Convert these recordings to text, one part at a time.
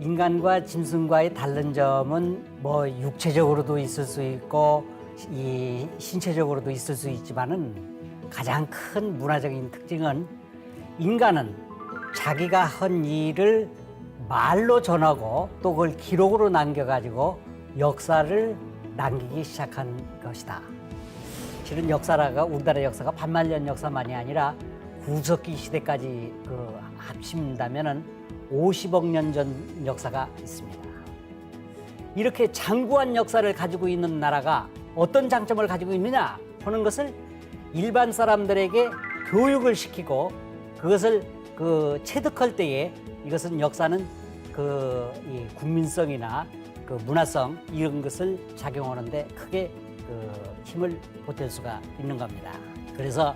인간과 짐승과의 다른 점은 뭐 육체적으로도 있을 수 있고 이 신체적으로도 있을 수 있지만은 가장 큰 문화적인 특징은 인간은 자기가 한 일을 말로 전하고 또 그걸 기록으로 남겨가지고 역사를 남기기 시작한 것이다. 실은 역사가 우리나라 역사가 반만년 역사만이 아니라 구석기 시대까지 합친다면은 50억 년 전 역사가 있습니다. 이렇게 장구한 역사를 가지고 있는 나라가 어떤 장점을 가지고 있느냐 하는 것을 일반 사람들에게 교육을 시키고 그것을 체득할 때에 이것은 역사는 이 국민성이나 문화성 이런 것을 작용하는데 크게 힘을 보탤 수가 있는 겁니다. 그래서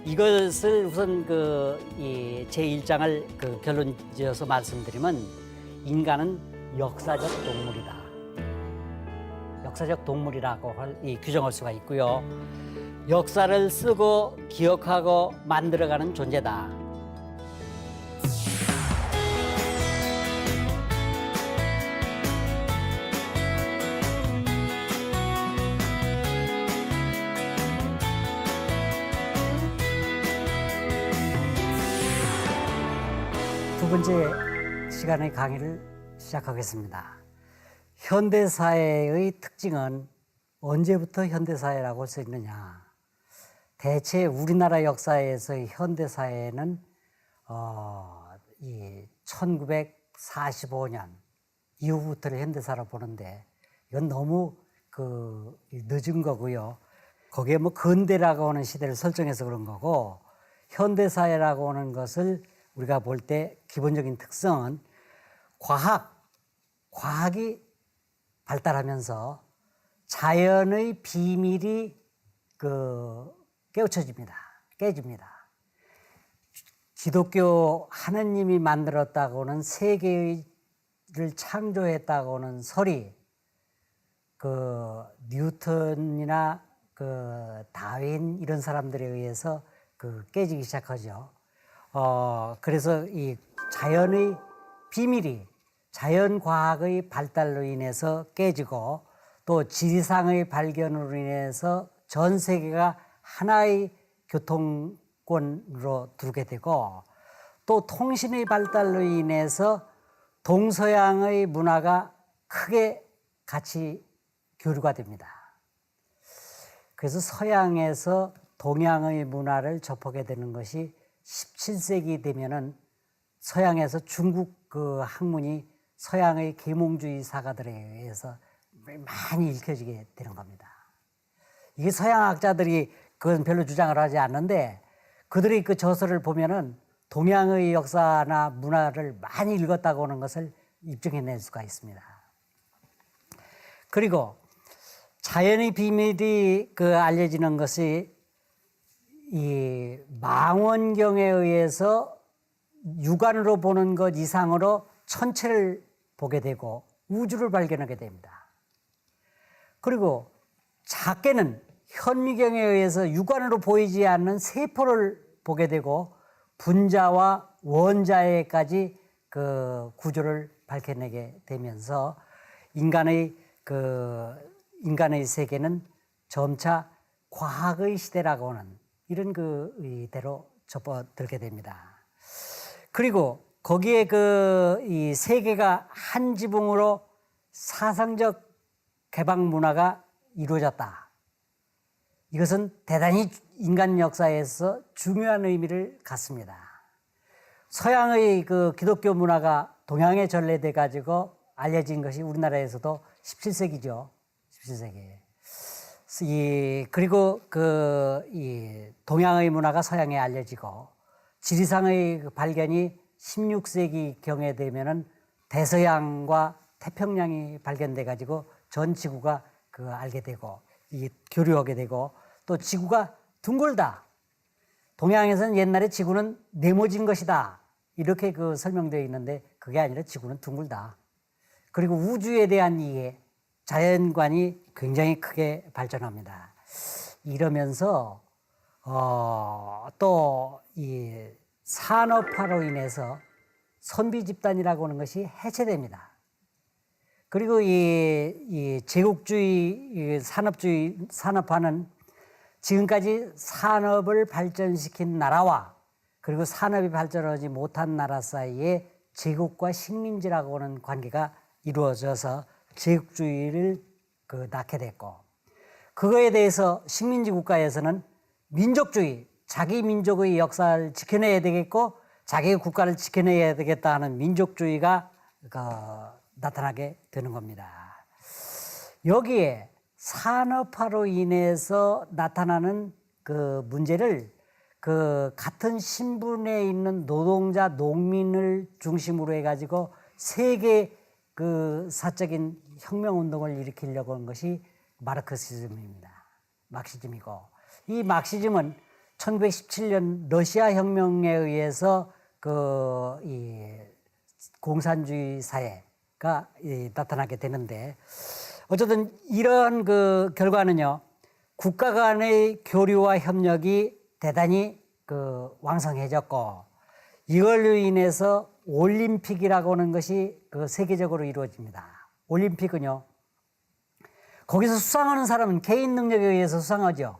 이것을 우선 제 1장을 결론 지어서 말씀드리면 인간은 역사적 동물이다. 역사적 동물이라고 규정할 수가 있고요. 역사를 쓰고 기억하고 만들어가는 존재다. 두 번째 시간의 강의를 시작하겠습니다. 현대사회의 특징은 언제부터 현대사회라고 할 수 있느냐. 대체 우리나라 역사에서의 현대사회는 1945년 이후부터를 현대사로 보는데 이건 너무 늦은 거고요. 거기에 뭐 근대라고 하는 시대를 설정해서 그런 거고 현대사회라고 하는 것을 우리가 볼 때 기본적인 특성은 과학이 발달하면서 자연의 비밀이 깨집니다. 기독교 하느님이 만들었다고는 세계를 창조했다고는 설이 뉴턴이나 다윈 이런 사람들에 의해서 깨지기 시작하죠. 그래서 이 자연의 비밀이 자연과학의 발달로 인해서 깨지고 또 지리상의 발견으로 인해서 전 세계가 하나의 교통권으로 두게 되고 또 통신의 발달로 인해서 동서양의 문화가 크게 같이 교류가 됩니다. 그래서 서양에서 동양의 문화를 접하게 되는 것이 17세기 되면은 서양에서 중국 학문이 서양의 계몽주의 사가들에 의해서 많이 읽혀지게 되는 겁니다. 이게 서양학자들이 그건 별로 주장을 하지 않는데 그들의 저서를 보면은 동양의 역사나 문화를 많이 읽었다고 하는 것을 입증해낼 수가 있습니다. 그리고 자연의 비밀이 알려지는 것이 이 망원경에 의해서 육안으로 보는 것 이상으로 천체를 보게 되고 우주를 발견하게 됩니다. 그리고 작게는 현미경에 의해서 육안으로 보이지 않는 세포를 보게 되고 분자와 원자에까지 구조를 밝혀내게 되면서 인간의 세계는 점차 과학의 시대라고 하는 이런 이대로 접어들게 됩니다. 그리고 거기에 이 세계가 한 지붕으로 사상적 개방 문화가 이루어졌다. 이것은 대단히 인간 역사에서 중요한 의미를 갖습니다. 서양의 기독교 문화가 동양에 전래돼 가지고 알려진 것이 우리나라에서도 17세기죠. 17세기. 그리고 이 동양의 문화가 서양에 알려지고 지리상의 발견이 16세기 경에 되면은 대서양과 태평양이 발견돼 가지고 전 지구가 알게 되고 교류하게 되고 또 지구가 둥글다. 동양에서는 옛날에 지구는 네모진 것이다. 이렇게 설명되어 있는데 그게 아니라 지구는 둥글다. 그리고 우주에 대한 이해, 자연관이 굉장히 크게 발전합니다. 이러면서 또 이 산업화로 인해서 선비 집단이라고 하는 것이 해체됩니다. 그리고 이 제국주의, 산업화는 지금까지 산업을 발전시킨 나라와 그리고 산업이 발전하지 못한 나라 사이에 제국과 식민지라고 하는 관계가 이루어져서 제국주의를 낳게 됐고, 그거에 대해서 식민지 국가에서는 민족주의, 자기 민족의 역사를 지켜내야 되겠고 자기 국가를 지켜내야 되겠다 하는 민족주의가 나타나게 되는 겁니다. 여기에 산업화로 인해서 나타나는 그 문제를 같은 신분에 있는 노동자, 농민을 중심으로 해가지고 세계 사적인 혁명운동을 일으키려고 한 것이 마르크시즘입니다. 막시즘이고, 이 막시즘은 1917년 러시아 혁명에 의해서 이 공산주의 사회가 나타나게 되는데, 어쨌든 이러한 결과는요, 국가 간의 교류와 협력이 대단히 왕성해졌고, 이걸로 인해서 올림픽이라고 하는 것이 세계적으로 이루어집니다. 올림픽은요, 거기서 수상하는 사람은 개인 능력에 의해서 수상하죠.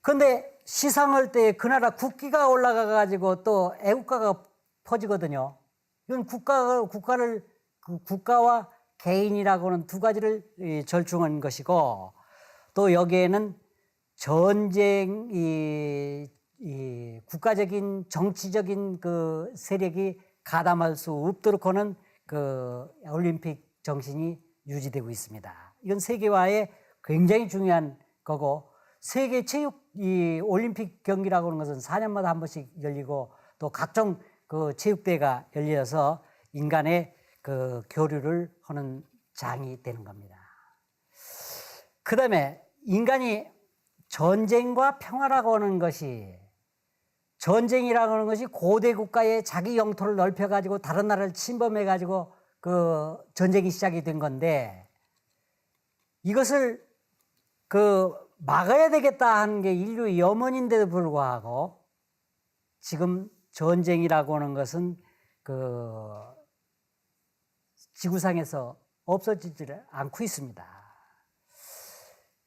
그런데 시상할 때 그 나라 국기가 올라가 가지고 또 애국가가 퍼지거든요. 이건 국가와 개인이라고 하는 두 가지를 절충한 것이고, 또 여기에는 전쟁, 이 국가적인 정치적인 세력이 가담할 수 없도록 하는 올림픽 정신이 유지되고 있습니다. 이건 세계화에 굉장히 중요한 거고, 세계 체육 이 올림픽 경기라고 하는 것은 4년마다 한 번씩 열리고 또 각종 체육대회가 열려서 인간의 교류를 하는 장이 되는 겁니다. 그 다음에 인간이 전쟁과 평화라고 하는 것이, 전쟁이라고 하는 것이 고대 국가의 자기 영토를 넓혀가지고 다른 나라를 침범해가지고 전쟁이 시작이 된 건데, 이것을 막아야 되겠다 하는 게 인류의 염원인데도 불구하고 지금 전쟁이라고 하는 것은 지구상에서 없어지지를 않고 있습니다.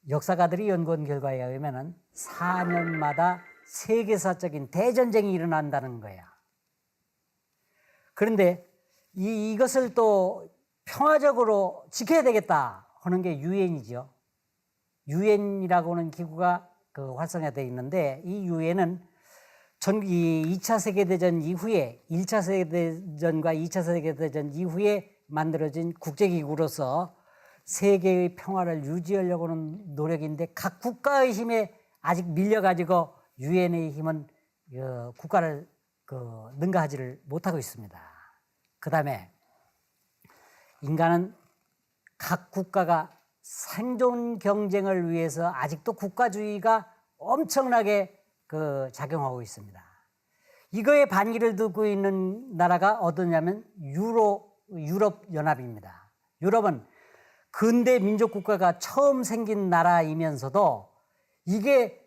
역사가들이 연구한 결과에 의하면 4년마다 세계사적인 대전쟁이 일어난다는 거야. 그런데 이것을 또 평화적으로 지켜야 되겠다 하는 게 유엔이죠. 유엔이라고 하는 기구가 활성화되어 있는데, 이 유엔은 2차 세계대전 이후에 1차 세계대전과 2차 세계대전 이후에 만들어진 국제기구로서 세계의 평화를 유지하려고 하는 노력인데, 각 국가의 힘에 아직 밀려가지고 유엔의 힘은 국가를 능가하지를 못하고 있습니다. 그 다음에 인간은 각 국가가 생존 경쟁을 위해서 아직도 국가주의가 엄청나게 작용하고 있습니다. 이거에 반기를 듣고 있는 나라가 어디냐면 유럽 연합입니다. 유럽은 근대 민족 국가가 처음 생긴 나라이면서도 이게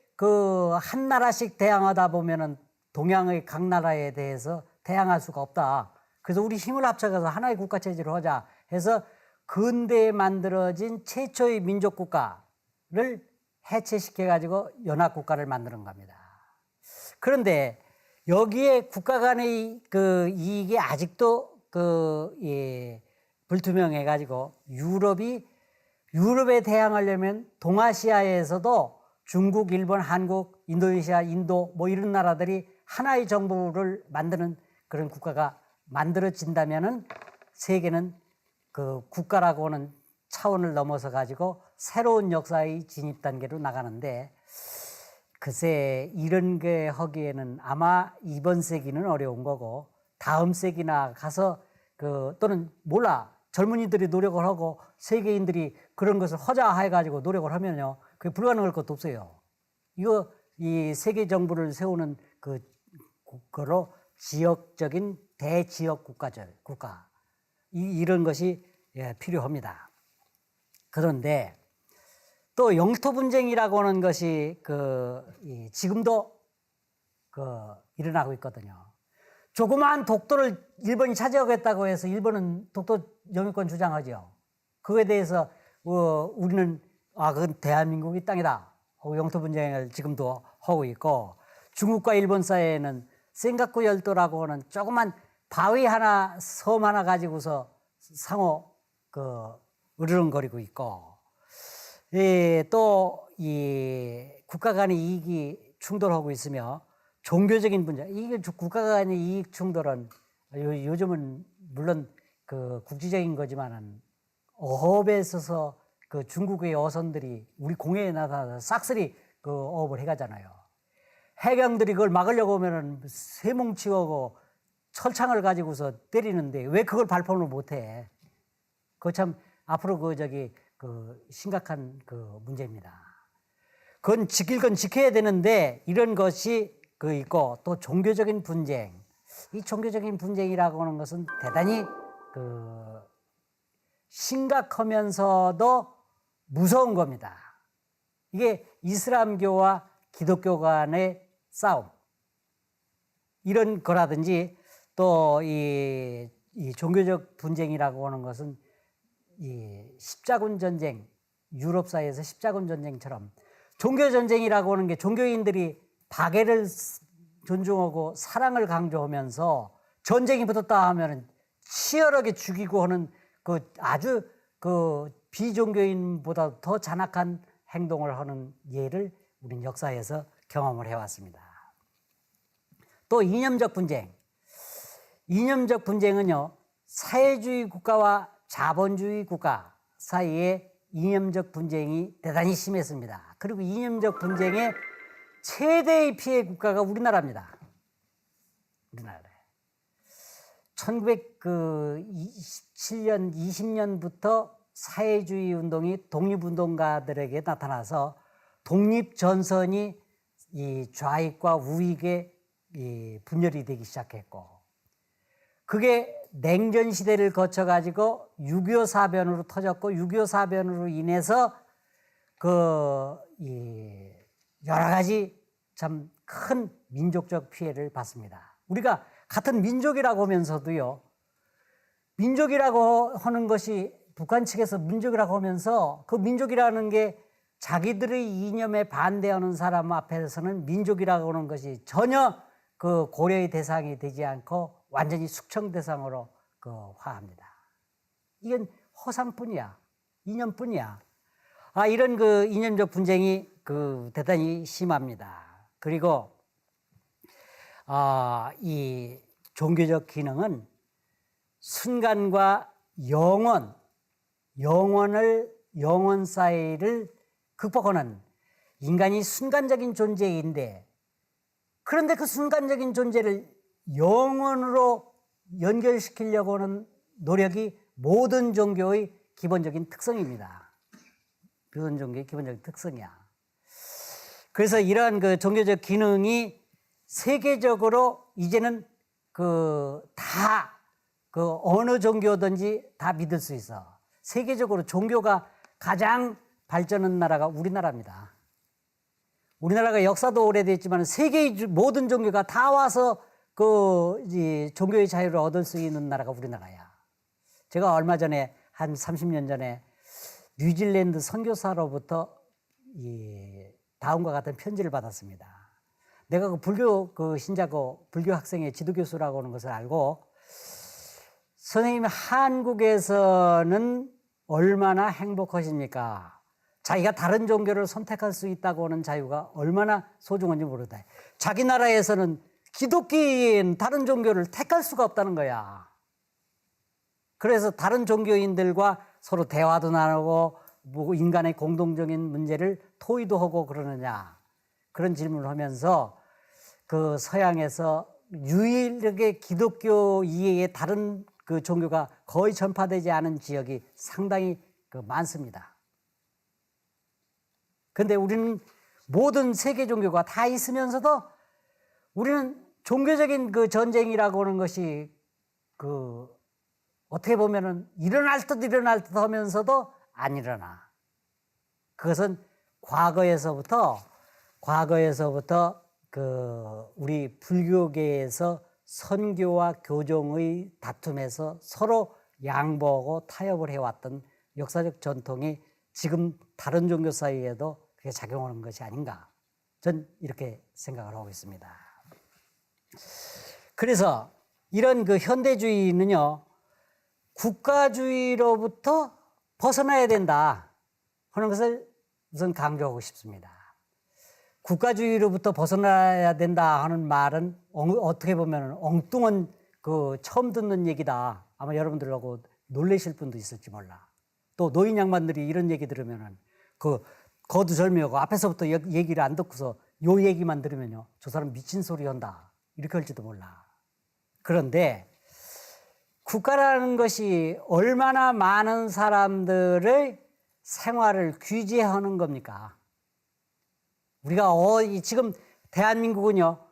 한 나라씩 대항하다 보면은 동양의 각 나라에 대해서 대항할 수가 없다. 그래서 우리 힘을 합쳐서 하나의 국가 체제로 하자 해서 근대에 만들어진 최초의 민족 국가를 해체시켜가지고 연합국가를 만드는 겁니다. 그런데 여기에 국가 간의 이익이 아직도 불투명해가지고 유럽에 대항하려면 동아시아에서도 중국, 일본, 한국, 인도네시아, 인도 뭐 이런 나라들이 하나의 정부를 만드는 그런 국가가 만들어진다면은 세계는 국가라고 하는 차원을 넘어서 가지고 새로운 역사의 진입 단계로 나가는데, 글쎄 이런 게 하기에는 아마 이번 세기는 어려운 거고, 다음 세기나 가서 또는 몰라 젊은이들이 노력을 하고 세계인들이 그런 것을 하자 해가지고 노력을 하면요, 그게 불가능할 것도 없어요. 이 세계 정부를 세우는 그거로 지역적인 대지역 국가 이런 것이 필요합니다. 그런데 또 영토 분쟁이라고 하는 것이 지금도 일어나고 있거든요. 조그마한 독도를 일본이 차지하겠다고 해서 일본은 독도 영유권 주장하죠. 그거에 대해서 우리는 그건 대한민국의 땅이다 하고 영토 분쟁을 지금도 하고 있고, 중국과 일본 사이에는 센가쿠 열도라고 하는 조그만 바위 하나, 섬 하나 가지고서 상호 으르렁거리고 있고, 또 이 국가 간의 이익이 충돌하고 있으며 종교적인 문제, 이게 국가 간의 이익 충돌은 요즘은 물론 그 국지적인 거지만은 어업에 있어서 그 중국의 어선들이 우리 공해에 나타나서 싹쓸이 그 어업을 해가잖아요. 해경들이 그걸 막으려고 하면은 쇠뭉치하고 철창을 가지고서 때리는데 왜 그걸 발포를 못해? 그거 참 앞으로 그 심각한 그 문제입니다. 그건 지킬 건 지켜야 되는데 이런 것이 있고, 또 종교적인 분쟁. 이 종교적인 분쟁이라고 하는 것은 대단히 심각하면서도 무서운 겁니다. 이게 이슬람교와 기독교 간의 싸움. 이런 거라든지 또 이 종교적 분쟁이라고 하는 것은 이 십자군 전쟁, 유럽 사이에서 십자군 전쟁처럼 종교 전쟁이라고 하는 게 종교인들이 박애를 존중하고 사랑을 강조하면서 전쟁이 붙었다 하면은 치열하게 죽이고 하는 아주 비종교인보다 더 잔악한 행동을 하는 예를 우리는 역사에서 경험을 해왔습니다. 또 이념적 분쟁. 이념적 분쟁은요, 사회주의 국가와 자본주의 국가 사이에 이념적 분쟁이 대단히 심했습니다. 그리고 이념적 분쟁의 최대의 피해 국가가 우리나라입니다. 우리나라. 1927년, 20년부터 사회주의 운동이 독립운동가들에게 나타나서 독립전선이 이 좌익과 우익의 분열이 되기 시작했고, 그게 냉전 시대를 거쳐가지고 6.25 사변으로 터졌고, 6.25 사변으로 인해서 여러 가지 참 큰 민족적 피해를 받습니다. 우리가 같은 민족이라고 하면서도요, 민족이라고 하는 것이 북한 측에서 민족이라고 하면서 그 민족이라는 게 자기들의 이념에 반대하는 사람 앞에서는 민족이라고 하는 것이 전혀 그 고려의 대상이 되지 않고 완전히 숙청 대상으로 화합니다. 이건 허상뿐이야. 이념뿐이야. 이런 이념적 분쟁이 대단히 심합니다. 그리고 이 종교적 기능은 순간과 영원 사이를 극복하는 인간이 순간적인 존재인데, 그런데 그 순간적인 존재를 영원으로 연결시키려고 하는 노력이 모든 종교의 기본적인 특성입니다. 모든 종교의 기본적인 특성이야. 그래서 이러한 종교적 기능이 세계적으로 이제는 어느 종교든지 다 믿을 수 있어. 세계적으로 종교가 가장 발전한 나라가 우리나라입니다. 우리나라가 역사도 오래됐지만 세계의 모든 종교가 다 와서 종교의 자유를 얻을 수 있는 나라가 우리나라야. 제가 얼마 전에 한 30년 전에 뉴질랜드 선교사로부터 다음과 같은 편지를 받았습니다. 내가 불교 신자고 불교 학생의 지도교수라고 하는 것을 알고, 선생님, 한국에서는 얼마나 행복하십니까? 자기가 다른 종교를 선택할 수 있다고 하는 자유가 얼마나 소중한지 모르다. 자기 나라에서는 기독교인 다른 종교를 택할 수가 없다는 거야. 그래서 다른 종교인들과 서로 대화도 나누고 인간의 공동적인 문제를 토의도 하고 그러느냐, 그런 질문을 하면서 서양에서 유일하게 기독교 이외에 다른 종교가 거의 전파되지 않은 지역이 상당히 많습니다. 그런데 우리는 모든 세계 종교가 다 있으면서도 우리는 종교적인 전쟁이라고 하는 것이 어떻게 보면은 일어날 듯 하면서도 안 일어나. 그것은 과거에서부터 우리 불교계에서 선교와 교종의 다툼에서 서로 양보하고 타협을 해왔던 역사적 전통이 지금 다른 종교 사이에도 그게 작용하는 것이 아닌가. 전 이렇게 생각을 하고 있습니다. 그래서 이런 그 현대주의는요, 국가주의로부터 벗어나야 된다 하는 것을 우선 강조하고 싶습니다. 국가주의로부터 벗어나야 된다 하는 말은 어떻게 보면 엉뚱한 그 처음 듣는 얘기다. 아마 여러분들하고 놀라실 분도 있을지 몰라. 또 노인 양반들이 이런 얘기 들으면은 그 거두절미하고 앞에서부터 얘기를 안 듣고서 요 얘기만 들으면요, 저 사람 미친 소리 한다 이렇게 할지도 몰라. 그런데 국가라는 것이 얼마나 많은 사람들의 생활을 규제하는 겁니까? 우리가 지금 대한민국은요,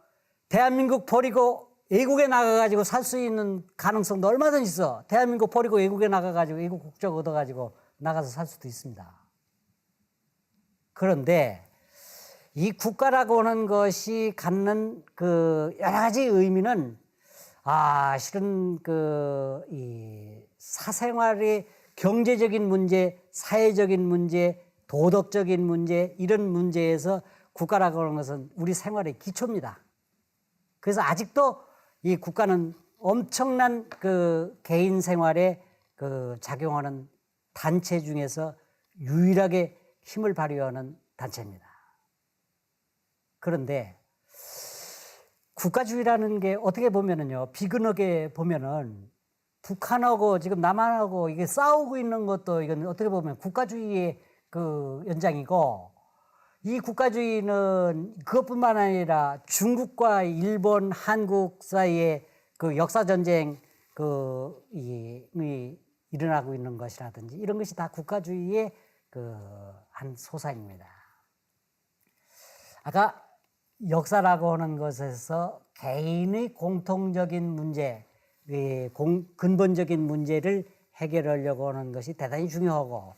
대한민국 버리고 외국에 나가가지고 살 수 있는 가능성도 얼마든지 있어. 대한민국 버리고 외국에 나가가지고 외국 국적 얻어가지고 나가서 살 수도 있습니다. 그런데 이 국가라고 하는 것이 갖는 그 여러 가지 의미는 실은 이 사생활의 경제적인 문제, 사회적인 문제, 도덕적인 문제, 이런 문제에서 국가라고 하는 것은 우리 생활의 기초입니다. 그래서 아직도 이 국가는 엄청난 그 개인 생활에 그 작용하는 단체 중에서 유일하게 힘을 발휘하는 단체입니다. 그런데 국가주의라는 게 어떻게 보면은요, 비근하게 보면은 북한하고 지금 남한하고 이게 싸우고 있는 것도 이건 어떻게 보면 국가주의의 그 연장이고, 이 국가주의는 그것뿐만 아니라 중국과 일본, 한국 사이에 그 역사 전쟁 일어나고 있는 것이라든지 이런 것이 다 국가주의의 한 소산입니다. 아까 역사라고 하는 것에서 개인의 공통적인 문제, 근본적인 문제를 해결하려고 하는 것이 대단히 중요하고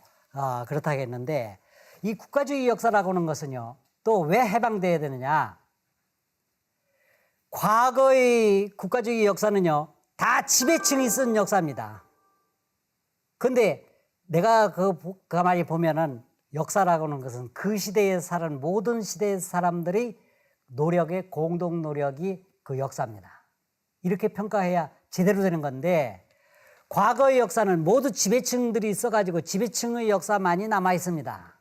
그렇다고 했는데, 이 국가주의 역사라고 하는 것은요, 또 왜 해방돼야 되느냐? 과거의 국가주의 역사는요, 다 지배층이 쓴 역사입니다. 근데 내가 가만히 보면은 역사라고 하는 것은 그 시대에 사는 모든 시대의 사람들의 노력의 공동 노력이 그 역사입니다. 이렇게 평가해야 제대로 되는 건데, 과거의 역사는 모두 지배층들이 있어가지고 지배층의 역사만이 남아 있습니다.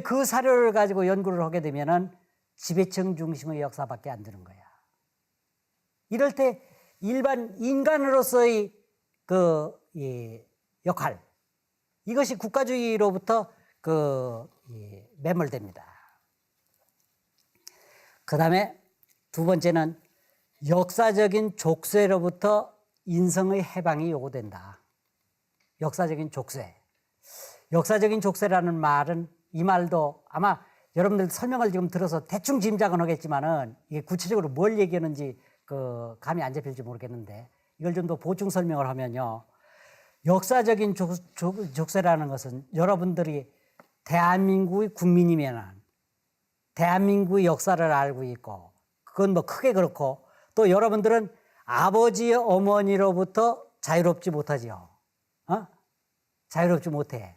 그 사료를 가지고 연구를 하게 되면은 지배층 중심의 역사밖에 안 되는 거야. 이럴 때 일반 인간으로서의 역할, 이것이 국가주의로부터 매몰됩니다. 그 다음에 두 번째는 역사적인 족쇄로부터 인성의 해방이 요구된다. 역사적인 족쇄. 역사적인 족쇄라는 말은, 이 말도 아마 여러분들 설명을 지금 들어서 대충 짐작은 하겠지만은 이게 구체적으로 뭘 얘기하는지 감이 안 잡힐지 모르겠는데, 이걸 좀 더 보충 설명을 하면요, 역사적인 족쇄라는 것은 여러분들이 대한민국의 국민이면 대한민국의 역사를 알고 있고, 그건 뭐 크게 그렇고, 또 여러분들은 아버지 어머니로부터 자유롭지 못하지요. 자유롭지 못해.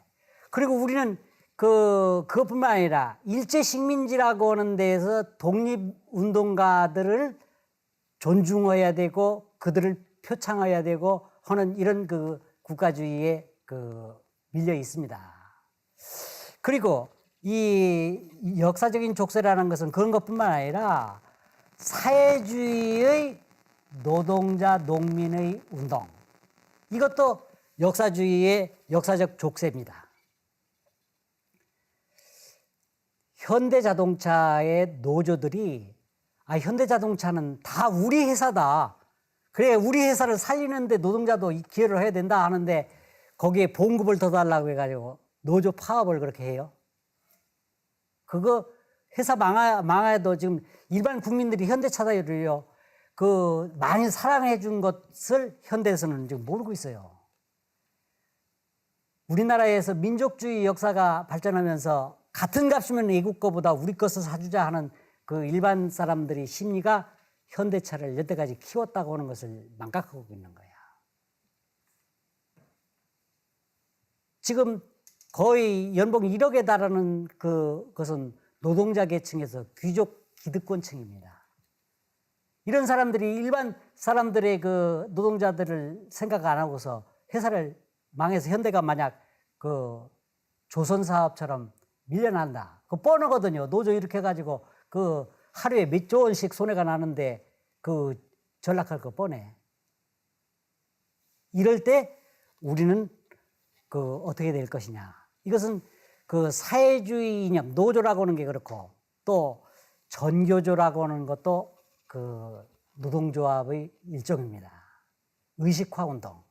그리고 우리는 그것뿐만 아니라 일제 식민지라고 하는 데에서 독립운동가들을 존중해야 되고 그들을 표창해야 되고 하는 이런 국가주의에 밀려 있습니다. 그리고 이 역사적인 족쇄라는 것은 그런 것뿐만 아니라 사회주의의 노동자, 농민의 운동, 이것도 역사주의의 역사적 족쇄입니다. 현대자동차의 노조들이 현대자동차는 다 우리 회사다, 그래 우리 회사를 살리는데 노동자도 기여를 해야 된다 하는데 거기에 봉급을 더 달라고 해가지고 노조 파업을 그렇게 해요. 그거 회사 망해도 지금 일반 국민들이 현대차들을요 많이 사랑해 준 것을 현대에서는 지금 모르고 있어요. 우리나라에서 민족주의 역사가 발전하면서 같은 값이면 외국 거보다 우리 것을 사주자 하는 그 일반 사람들의 심리가 현대차를 여태까지 키웠다고 하는 것을 망각하고 있는 거야. 지금 거의 연봉 1억에 달하는 그것은 노동자 계층에서 귀족 기득권층입니다. 이런 사람들이 일반 사람들의 그 노동자들을 생각 안 하고서 회사를 망해서 현대가 만약 그 조선사업처럼 밀려난다. 그거 뻔하거든요. 노조 이렇게 해가지고 그 하루에 몇 조 원씩 손해가 나는데 그 전락할 거 뻔해. 이럴 때 우리는 그 어떻게 될 것이냐. 이것은 그 사회주의 이념, 노조라고 하는 게 그렇고 또 전교조라고 하는 것도 그 노동조합의 일종입니다. 의식화 운동.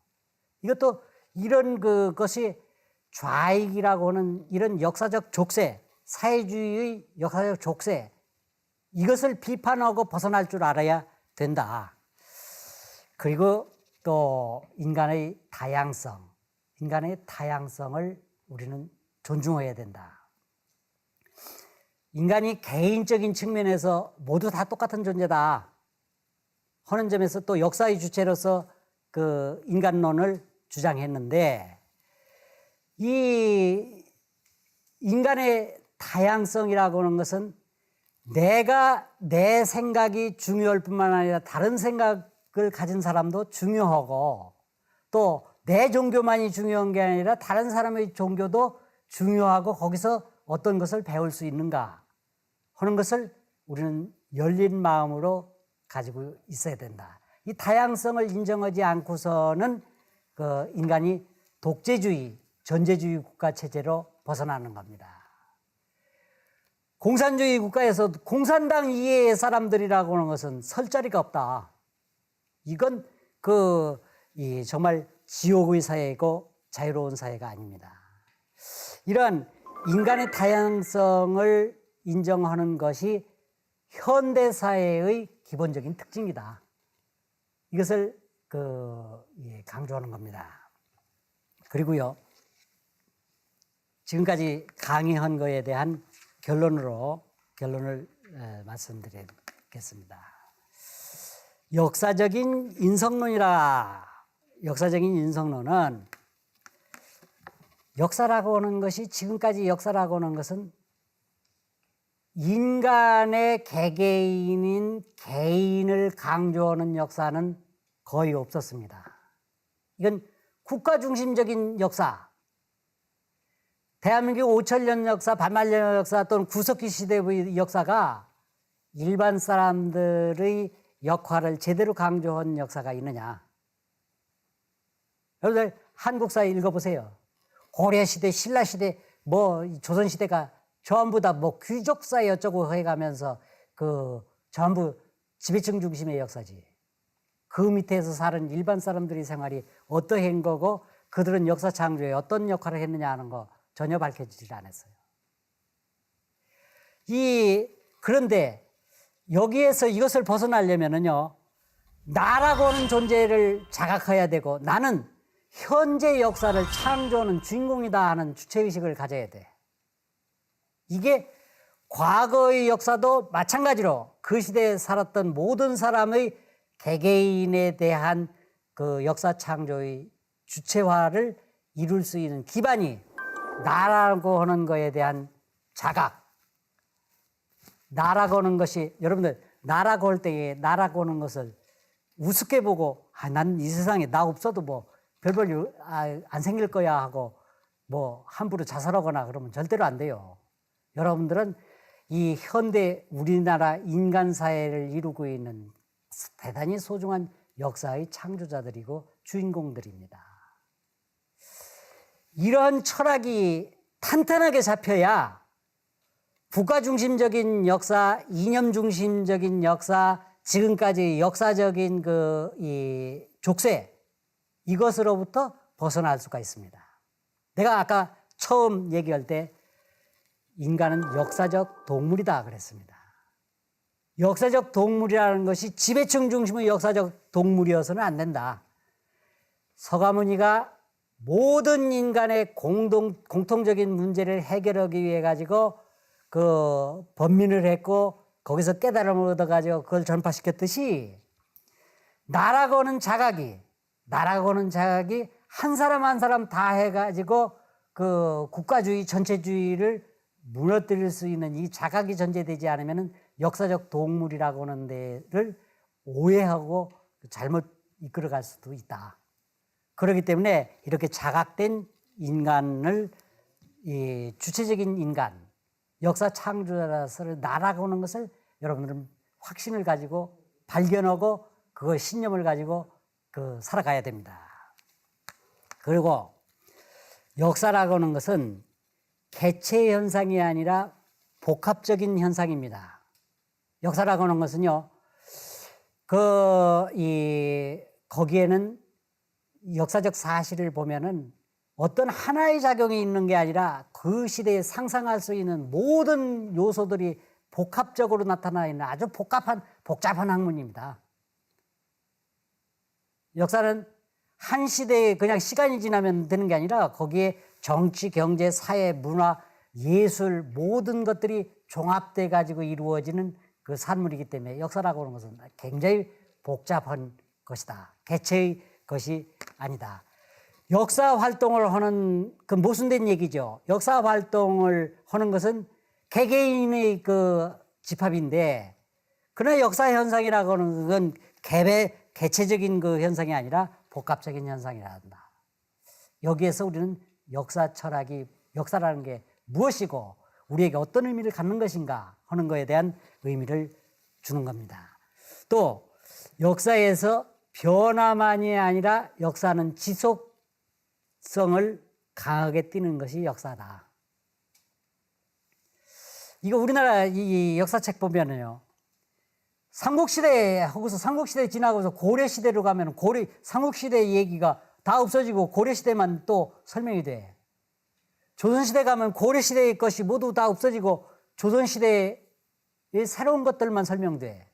이것도 이런 그것이 좌익이라고 하는 이런 역사적 족쇄, 사회주의의 역사적 족쇄, 이것을 비판하고 벗어날 줄 알아야 된다. 그리고 또 인간의 다양성을 우리는 존중해야 된다. 인간이 개인적인 측면에서 모두 다 똑같은 존재다 하는 점에서 또 역사의 주체로서 그 인간론을 주장했는데, 이 인간의 다양성이라고 하는 것은 내 생각이 중요할 뿐만 아니라 다른 생각을 가진 사람도 중요하고, 또 내 종교만이 중요한 게 아니라 다른 사람의 종교도 중요하고 거기서 어떤 것을 배울 수 있는가 하는 것을 우리는 열린 마음으로 가지고 있어야 된다. 이 다양성을 인정하지 않고서는 그 인간이 독재주의, 전제주의 국가 체제로 벗어나는 겁니다. 공산주의 국가에서 공산당 이해의 사람들이라고 하는 것은 설 자리가 없다. 이건 정말 지옥의 사회이고 자유로운 사회가 아닙니다. 이러한 인간의 다양성을 인정하는 것이 현대사회의 기본적인 특징이다. 이것을 강조하는 겁니다. 그리고요, 지금까지 강의한 것에 대한 결론을 말씀드리겠습니다. 역사적인 인성론이라. 역사적인 인성론은 역사라고 하는 것이, 지금까지 역사라고 하는 것은 인간의 개개인인 개인을 강조하는 역사는 거의 없었습니다. 이건 국가 중심적인 역사, 대한민국 5천년 역사, 반만년 역사 또는 구석기 시대의 역사가 일반 사람들의 역할을 제대로 강조한 역사가 있느냐. 여러분들 한국사 읽어보세요. 고려시대, 신라시대, 조선시대가 전부 다 귀족사회 어쩌고 해가면서 전부 지배층 중심의 역사지. 그 밑에서 사는 일반 사람들의 생활이 어떠한 거고 그들은 역사 창조에 어떤 역할을 했느냐 하는 거 전혀 밝혀지질 않았어요. 그런데 여기에서 이것을 벗어나려면은요, 나라고 하는 존재를 자각해야 되고 나는 현재 역사를 창조하는 주인공이다 하는 주체의식을 가져야 돼. 이게 과거의 역사도 마찬가지로 그 시대에 살았던 모든 사람의 개개인에 대한 그 역사 창조의 주체화를 이룰 수 있는 기반이 나라고 하는 것에 대한 자각. 나라고 하는 것이, 여러분들 나라고 할 때에 나라고 하는 것을 우습게 보고 난 이 세상에 나 없어도 별볼 일 안 생길 거야 하고 함부로 자살하거나 그러면 절대로 안 돼요. 여러분들은 이 현대 우리나라 인간 사회를 이루고 있는 대단히 소중한 역사의 창조자들이고 주인공들입니다. 이런 철학이 탄탄하게 잡혀야 국가 중심적인 역사, 이념 중심적인 역사, 지금까지 역사적인 이 족쇄, 이것으로부터 벗어날 수가 있습니다. 내가 아까 처음 얘기할 때 인간은 역사적 동물이다 그랬습니다. 역사적 동물이라는 것이 지배층 중심의 역사적 동물이어서는 안 된다. 서가모니가 모든 인간의 공통적인 문제를 해결하기 위해 가지고 그 번민을 했고 거기서 깨달음을 얻어가지고 그걸 전파시켰듯이 나라고는 자각이 한 사람 한 사람 다 해가지고 그 국가주의 전체주의를 무너뜨릴 수 있는 이 자각이 전제되지 않으면은 역사적 동물이라고 하는 데를 오해하고 잘못 이끌어갈 수도 있다. 그렇기 때문에 이렇게 자각된 인간을 이 주체적인 인간, 역사 창조자로서를 나라고 하는 것을 여러분들은 확신을 가지고 발견하고 그거 신념을 가지고 살아가야 됩니다. 그리고 역사라고 하는 것은 개체 현상이 아니라 복합적인 현상입니다. 역사라고 하는 것은요, 거기에는 역사적 사실을 보면은 어떤 하나의 작용이 있는 게 아니라 그 시대에 상상할 수 있는 모든 요소들이 복합적으로 나타나 있는 아주 복잡한 학문입니다. 역사는 한 시대에 그냥 시간이 지나면 되는 게 아니라 거기에 정치, 경제, 사회, 문화, 예술 모든 것들이 종합돼 가지고 이루어지는 그 산물이기 때문에 역사라고 하는 것은 굉장히 복잡한 것이다. 개체의 것이 아니다. 역사 활동을 하는 그 모순된 얘기죠. 역사 활동을 하는 것은 개개인의 그 집합인데, 그러나 역사 현상이라고 하는 건 개체적인 그 현상이 아니라 복합적인 현상이라 한다. 여기에서 우리는 역사 철학이, 역사라는 게 무엇이고 우리에게 어떤 의미를 갖는 것인가 하는 것에 대한 의미를 주는 겁니다. 또 역사에서 변화만이 아니라 역사는 지속성을 강하게 띠는 것이 역사다. 이거 우리나라 이 역사책 보면은요, 삼국시대 하고서 삼국시대 지나고서 고려시대로 가면 삼국시대 얘기가 다 없어지고 고려시대만 또 설명이 돼. 조선시대 가면 고려시대의 것이 모두 다 없어지고 조선시대의 새로운 것들만 설명돼.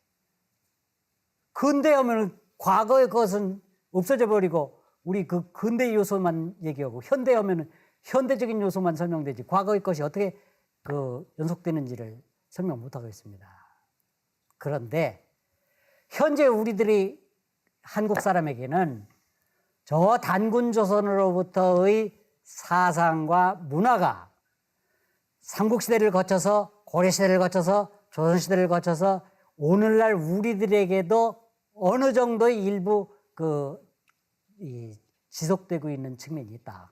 근대 하면 과거의 것은 없어져 버리고 우리 그 근대 요소만 얘기하고, 현대 하면 현대적인 요소만 설명되지 과거의 것이 어떻게 연속되는지를 설명 못 하고 있습니다. 그런데 현재 우리들이 한국 사람에게는 저 단군 조선으로부터의 사상과 문화가 삼국시대를 거쳐서 고려시대를 거쳐서 조선시대를 거쳐서 오늘날 우리들에게도 어느 정도의 일부 지속되고 있는 측면이 있다.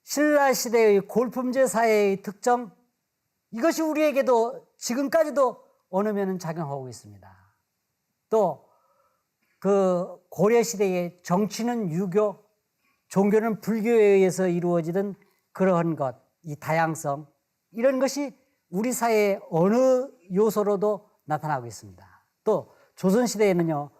신라시대의 골품제 사회의 특정, 이것이 우리에게도 지금까지도 어느 면은 작용하고 있습니다. 또 고려시대의 정치는 유교, 종교는 불교에 의해서 이루어지던 그러한 것, 이 다양성, 이런 것이 우리 사회의 어느 요소로도 나타나고 있습니다. 또 조선시대에는요,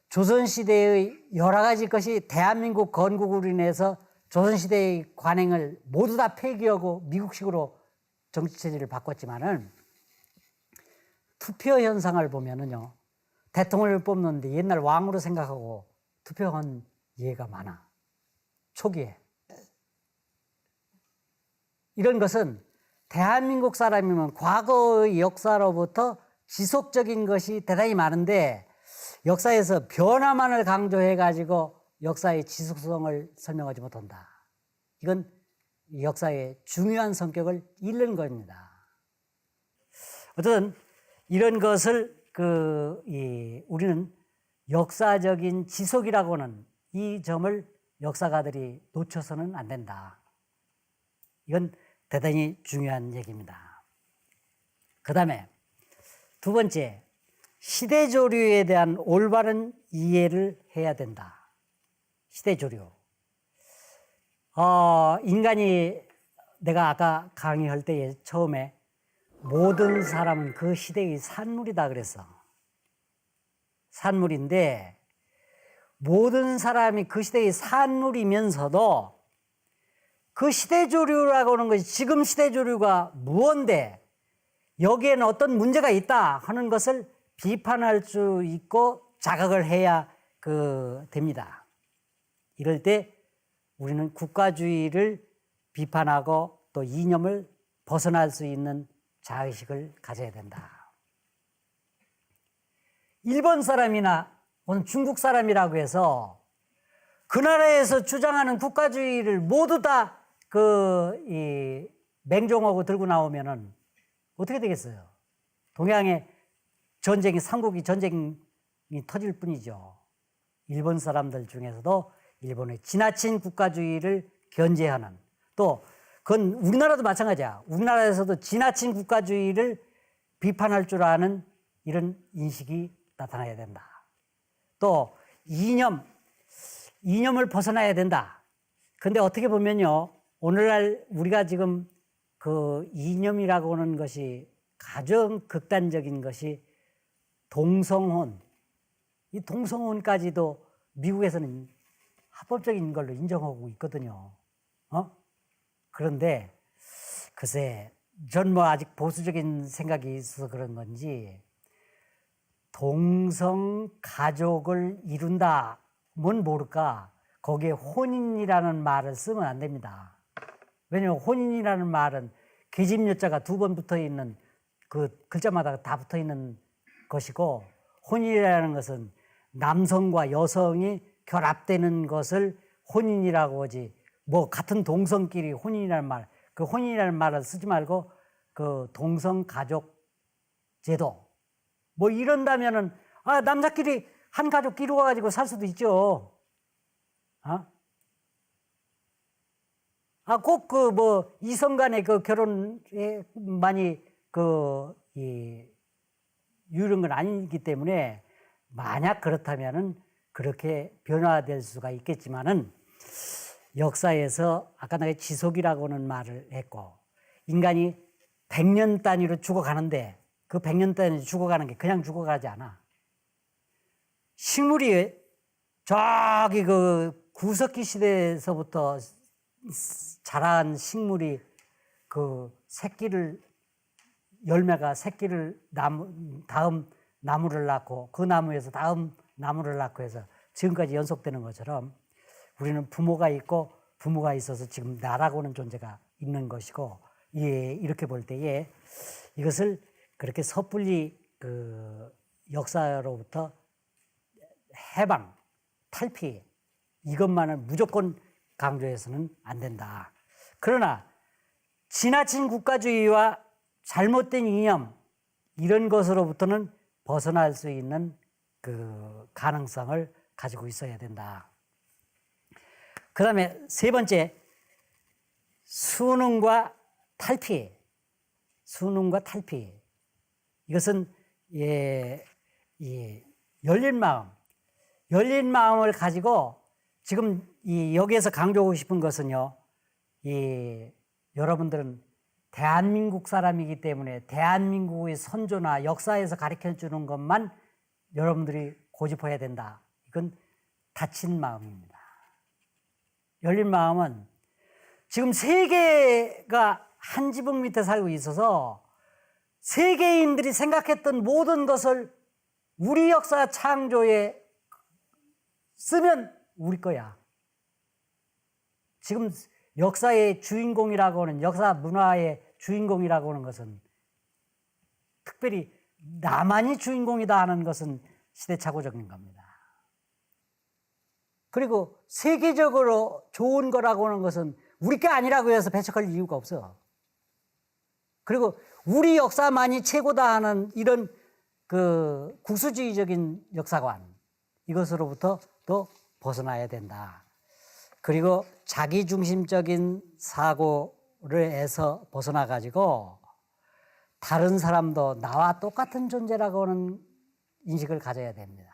조선시대의 여러 가지 것이 대한민국 건국으로 인해서 조선시대의 관행을 모두 다 폐기하고 미국식으로 정치체제를 바꿨지만은, 투표 현상을 보면은요, 대통령을 뽑는데 옛날 왕으로 생각하고 투표한 예가 많아. 초기에. 이런 것은 대한민국 사람이면 과거의 역사로부터 지속적인 것이 대단히 많은데, 역사에서 변화만을 강조해가지고 역사의 지속성을 설명하지 못한다. 이건 역사의 중요한 성격을 잃는 겁니다. 어쨌든 이런 것을 우리는 역사적인 지속이라고는 이 점을 역사가들이 놓쳐서는 안 된다. 이건 대단히 중요한 얘기입니다. 그 다음에 두 번째, 시대조류에 대한 올바른 이해를 해야 된다. 시대조류. 인간이, 내가 아까 강의할 때 처음에 모든 사람은 그 시대의 산물이다 그랬어. 산물인데, 모든 사람이 그 시대의 산물이면서도 그 시대조류라고 하는 것이 지금 시대조류가 무언데 여기에는 어떤 문제가 있다 하는 것을 비판할 수 있고 자각을 해야 됩니다. 이럴 때 우리는 국가주의를 비판하고 또 이념을 벗어날 수 있는 자의식을 가져야 된다. 일본 사람이나 중국 사람이라고 해서 그 나라에서 주장하는 국가주의를 모두 다 맹종하고 들고 나오면은 어떻게 되겠어요? 동양의 전쟁이, 삼국이 전쟁이 터질 뿐이죠. 일본 사람들 중에서도 일본의 지나친 국가주의를 견제하는, 또 그건 우리나라도 마찬가지야. 우리나라에서도 지나친 국가주의를 비판할 줄 아는 이런 인식이 나타나야 된다. 또 이념을 벗어나야 된다. 근데 어떻게 보면요, 오늘날 우리가 지금 그 이념이라고 하는 것이 가장 극단적인 것이 동성혼. 이 동성혼까지도 미국에서는 합법적인 걸로 인정하고 있거든요. 그런데 글쎄, 전 뭐 아직 보수적인 생각이 있어서 그런 건지 동성 가족을 이룬다, 뭔 모를까, 거기에 혼인이라는 말을 쓰면 안 됩니다. 왜냐하면 혼인이라는 말은 계집여자가 2번 붙어 있는, 그 글자마다 다 붙어 있는 것이고, 혼인이라는 것은 남성과 여성이 결합되는 것을 혼인이라고 하지, 뭐 같은 동성끼리 혼인이라는 말, 그 혼인이라는 말을 쓰지 말고 그 동성 가족 제도, 뭐 이런다면은 남자끼리 한 가족 끼고 가지고 살 수도 있죠. 꼭 그 뭐 이성 간의 그 결혼에 많이 유효한 건 아니기 때문에, 만약 그렇다면은 그렇게 변화될 수가 있겠지만은, 역사에서 아까 내가 지속이라고 하는 말을 했고, 인간이 100년 단위로 죽어가는데 그 100년 단위로 죽어가는 게 그냥 죽어가지 않아. 식물이 저기 그 구석기 시대에서부터 자란 식물이 그 열매가 새끼를 다음 나무를 낳고, 그 나무에서 다음 나무를 낳고 해서 지금까지 연속되는 것처럼, 우리는 부모가 있고 부모가 있어서 지금 나라고 하는 존재가 있는 것이고, 이렇게 볼 때에 이것을 그렇게 섣불리 그 역사로부터 해방, 탈피, 이것만은 무조건 강조해서는 안 된다. 그러나 지나친 국가주의와 잘못된 이념, 이런 것으로부터는 벗어날 수 있는 그 가능성을 가지고 있어야 된다. 그 다음에 3번째, 순응과 탈피. 순응과 탈피. 이것은 열린 마음을 가지고, 지금 여기에서 강조하고 싶은 것은요, 여러분들은 대한민국 사람이기 때문에 대한민국의 선조나 역사에서 가르쳐 주는 것만 여러분들이 고집해야 된다. 이건 닫힌 마음입니다. 열린 마음은, 지금 세계가 한 지붕 밑에 살고 있어서 세계인들이 생각했던 모든 것을 우리 역사 창조에 쓰면 우리 거야. 지금 역사의 주인공이라고 하는, 역사 문화의 주인공이라고 하는 것은, 특별히 나만이 주인공이다 하는 것은 시대착오적인 겁니다. 그리고 세계적으로 좋은 거라고 하는 것은 우리 게 아니라고 해서 배척할 이유가 없어. 그리고 우리 역사만이 최고다 하는 이런 그 국수주의적인 역사관, 이것으로부터 또 벗어나야 된다. 그리고 자기중심적인 사고를 해서 벗어나 가지고 다른 사람도 나와 똑같은 존재라고 하는 인식을 가져야 됩니다.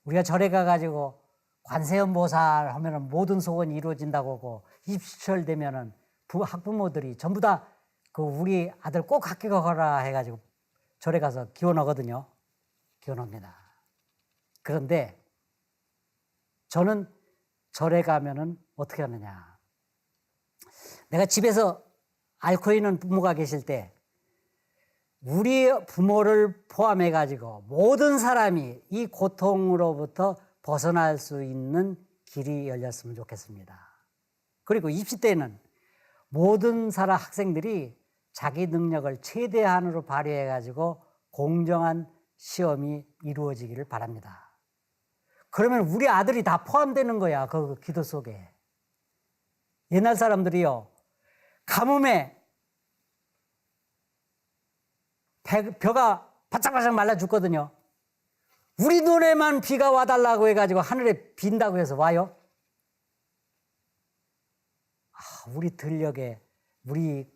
우리가 절에 가가지고 관세음보살 하면은 모든 소원이 이루어진다고 하고, 입시철 되면은 학부모들이 전부 다 그 우리 아들 꼭 학교 가라 해가지고 절에 가서 기원하거든요. 기원합니다. 그런데 저는 절에 가면은 어떻게 하느냐. 내가 집에서 앓고 있는 부모가 계실 때, 우리 부모를 포함해 가지고 모든 사람이 이 고통으로부터 벗어날 수 있는 길이 열렸으면 좋겠습니다. 그리고 입시 때는 모든 학생들이 자기 능력을 최대한으로 발휘해 가지고 공정한 시험이 이루어지기를 바랍니다. 그러면 우리 아들이 다 포함되는 거야, 그 기도 속에. 옛날 사람들이요, 가뭄에 벼가 바짝바짝 말라 죽거든요. 우리 눈에만 비가 와달라고 해가지고 하늘에 빈다고 해서 와요? 우리 들녘에, 우리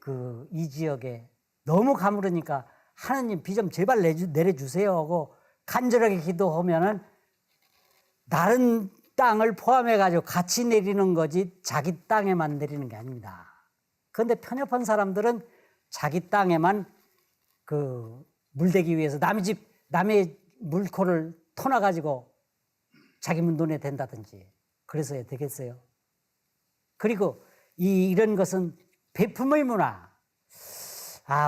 이 지역에 너무 가물으니까 하나님 비 좀 제발 내려주세요 하고 간절하게 기도하면은 다른 땅을 포함해가지고 같이 내리는 거지 자기 땅에만 내리는 게 아닙니다. 그런데 편협한 사람들은 자기 땅에만 물대기 위해서 남의 물코를 터놔가지고 자기 눈에 댄다든지 그래서 되겠어요. 그리고 이런 것은 베품의 문화.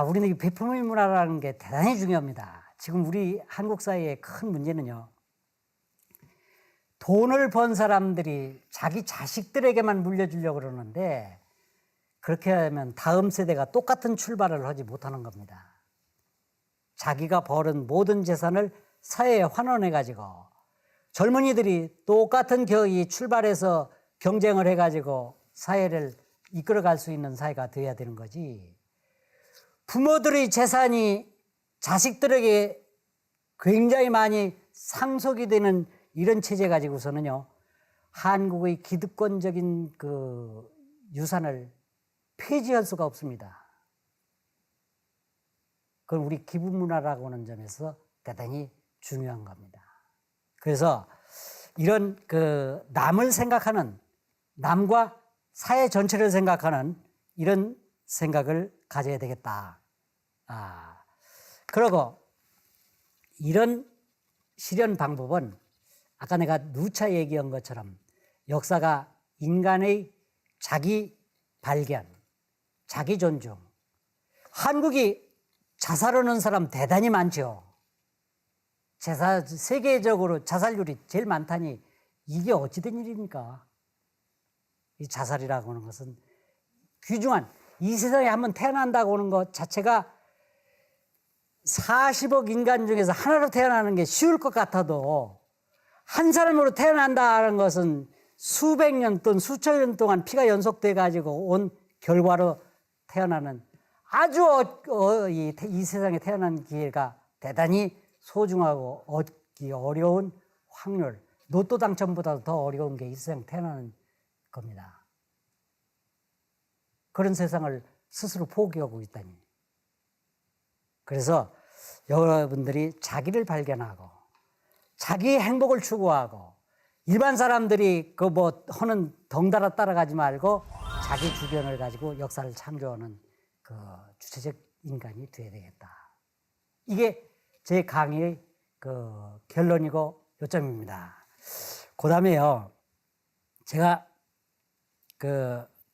우리는 이 베품의 문화라는 게 대단히 중요합니다. 지금 우리 한국 사회의 큰 문제는요, 돈을 번 사람들이 자기 자식들에게만 물려주려고 그러는데 그렇게 하면 다음 세대가 똑같은 출발을 하지 못하는 겁니다. 자기가 벌은 모든 재산을 사회에 환원해가지고 젊은이들이 똑같은 출발해서 경쟁을 해가지고 사회를 이끌어갈 수 있는 사회가 되어야 되는 거지. 부모들의 재산이 자식들에게 굉장히 많이 상속이 되는 이런 체제 가지고서는요, 한국의 기득권적인 유산을 폐지할 수가 없습니다. 그건 우리 기부문화라고 하는 점에서 대단히 중요한 겁니다. 그래서 이런 남을 생각하는, 남과 사회 전체를 생각하는 이런 생각을 가져야 되겠다. 그리고 이런 실현 방법은 아까 내가 누차 얘기한 것처럼 역사가 인간의 자기 발견, 자기 존중. 한국이 자살하는 사람 대단히 많죠. 세계적으로 자살률이 제일 많다니 이게 어찌된 일입니까? 이 자살이라고 하는 것은 귀중한, 이 세상에 한번 태어난다고 하는 것 자체가 40억 인간 중에서 하나로 태어나는 게 쉬울 것 같아도 한 사람으로 태어난다는 것은 수백 년 또는 수천 년 동안 피가 연속돼 가지고 온 결과로 태어나는 아주 이 세상에 태어난 기회가 대단히 소중하고 얻기 어려운 확률, 로또 당첨보다 더 어려운 게 이 세상에 태어나는 겁니다. 그런 세상을 스스로 포기하고 있다니. 그래서 여러분들이 자기를 발견하고 자기의 행복을 추구하고 일반 사람들이 하는 덩달아 따라가지 말고 자기 주변을 가지고 역사를 창조하는 주체적 인간이 되어야 되겠다. 이게 제 강의의 결론이고 요점입니다. 그 다음에요, 제가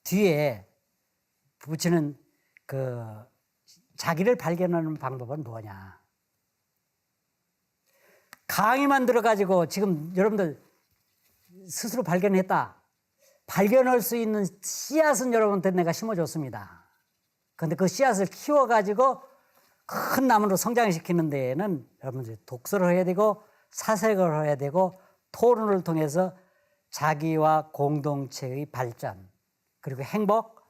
뒤에 붙이는 자기를 발견하는 방법은 뭐냐. 강의만 들어가지고 지금 여러분들 스스로 발견했다. 발견할 수 있는 씨앗은 여러분한테 내가 심어줬습니다. 그런데 그 씨앗을 키워가지고 큰 나무로 성장시키는 데에는 여러분들이 독서를 해야 되고 사색을 해야 되고 토론을 통해서 자기와 공동체의 발전, 그리고 행복,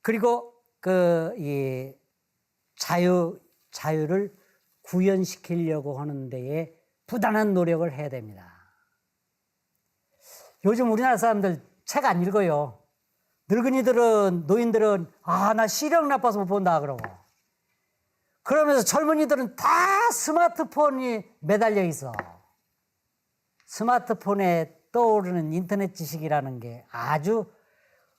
그리고 이 자유를 구현시키려고 하는 데에 부단한 노력을 해야 됩니다. 요즘 우리나라 사람들 책 안 읽어요. 노인들은 나 시력 나빠서 못 본다 그러고, 그러면서 젊은이들은 다 스마트폰이 매달려 있어. 스마트폰에 떠오르는 인터넷 지식이라는 게 아주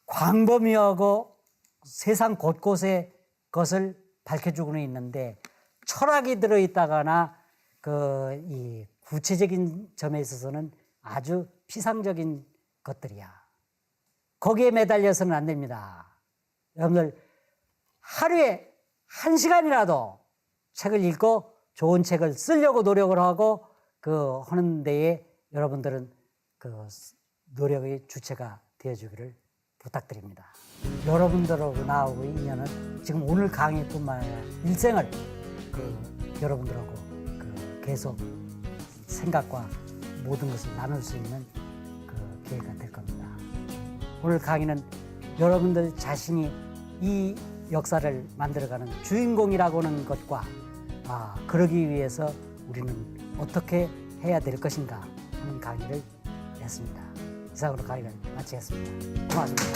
광범위하고 세상 곳곳에 것을 밝혀주고는 있는데 철학이 들어있다거나 이 구체적인 점에 있어서는 아주 피상적인 것들이야. 거기에 매달려서는 안 됩니다. 여러분들 하루에 1시간이라도 책을 읽고 좋은 책을 쓰려고 노력을 하고 하는 데에 여러분들은 노력의 주체가 되어주기를 부탁드립니다. 여러분들하고 나하고 인연은 지금 오늘 강의뿐만 아니라 일생을 여러분들하고 계속 생각과 모든 것을 나눌 수 있는 기회가 될 겁니다. 오늘 강의는 여러분들 자신이 이 역사를 만들어가는 주인공이라고 하는 것과 그러기 위해서 우리는 어떻게 해야 될 것인가 하는 강의를 했습니다. 이상으로 강의를 마치겠습니다. 고맙습니다.